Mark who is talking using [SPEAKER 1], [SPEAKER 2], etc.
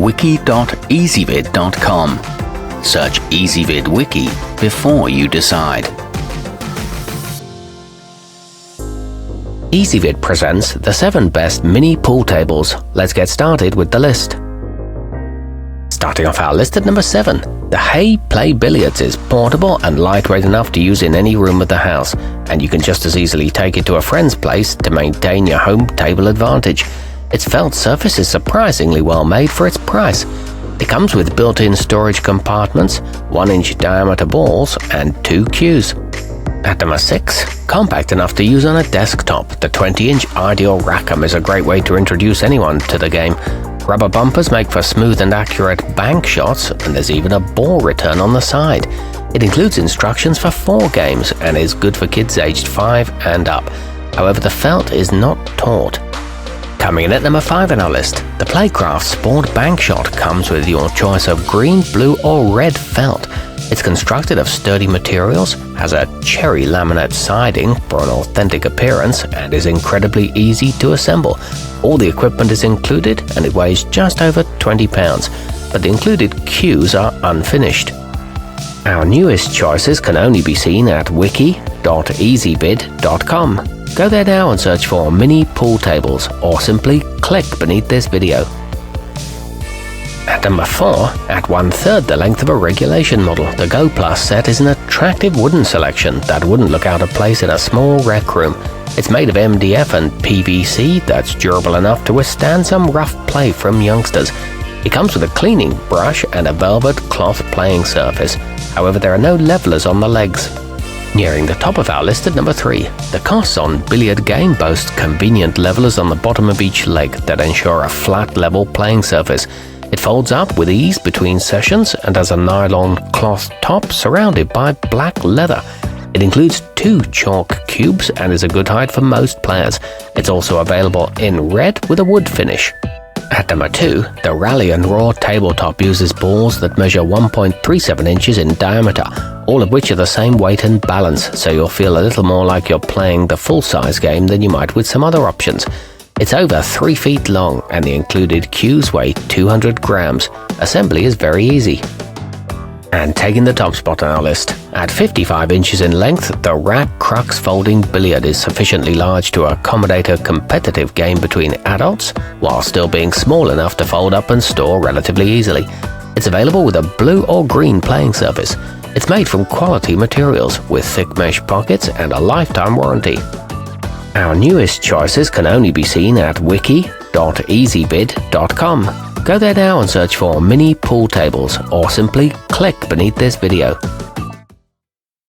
[SPEAKER 1] wiki.ezvid.com. Search Ezvid Wiki before you decide. Ezvid presents the 7 best mini pool tables. Let's get started with the list. Starting off our list at number 7, the Hey Play Billiards is portable and lightweight enough to use in any room of the house, and you can just as easily take it to a friend's place to maintain your home table advantage. Its felt surface is surprisingly well made for its price. It comes with built-in storage compartments, 1-inch diameter balls, and 2 cues. At number 6, compact enough to use on a desktop, the 20-inch Ideal Rackham is a great way to introduce anyone to the game. Rubber bumpers make for smooth and accurate bank shots, and there's even a ball return on the side. It includes instructions for 4 games and is good for kids aged 5 and up. However, the felt is not taut. Coming in at number 5 on our list, the Playcraft Sport Bank Shot comes with your choice of green, blue or red felt. It's constructed of sturdy materials, has a cherry laminate siding for an authentic appearance, and is incredibly easy to assemble. All the equipment is included and it weighs just over 20 pounds, but the included cues are unfinished. Our newest choices can only be seen at wiki.ezvid.com. Go there now and search for mini pool tables, or simply click beneath this video. At number 4, at 1/3 the length of a regulation model, the goplus set is an attractive wooden selection that wouldn't look out of place in a small rec room. It's made of MDF and PVC that's durable enough to withstand some rough play from youngsters. It comes with a cleaning brush and a velvet cloth playing surface. However, there are no levelers on the legs. Nearing the top of our list at number 3, the costzon billiard game boasts convenient levelers on the bottom of each leg that ensure a flat, level playing surface. It folds up with ease between sessions and has a nylon cloth top surrounded by black leather. It includes 2 chalk cubes and is a good height for most players. It's also available in red with a wood finish. At number 2, the Rally and Raw tabletop uses balls that measure 1.37 inches in diameter, all of which are the same weight and balance, so you'll feel a little more like you're playing the full-size game than you might with some other options. It's over 3 feet long and the included cues weigh 200 grams. Assembly is very easy. And taking the top spot on our list, at 55 inches in length, the Rack Crux folding billiard is sufficiently large to accommodate a competitive game between adults, while still being small enough to fold up and store relatively easily. It's available with a blue or green playing surface. It's made from quality materials with thick mesh pockets and a lifetime warranty. Our newest choices can only be seen at wiki.ezvid.com. Go there now and search for mini pool tables, or simply click beneath this video.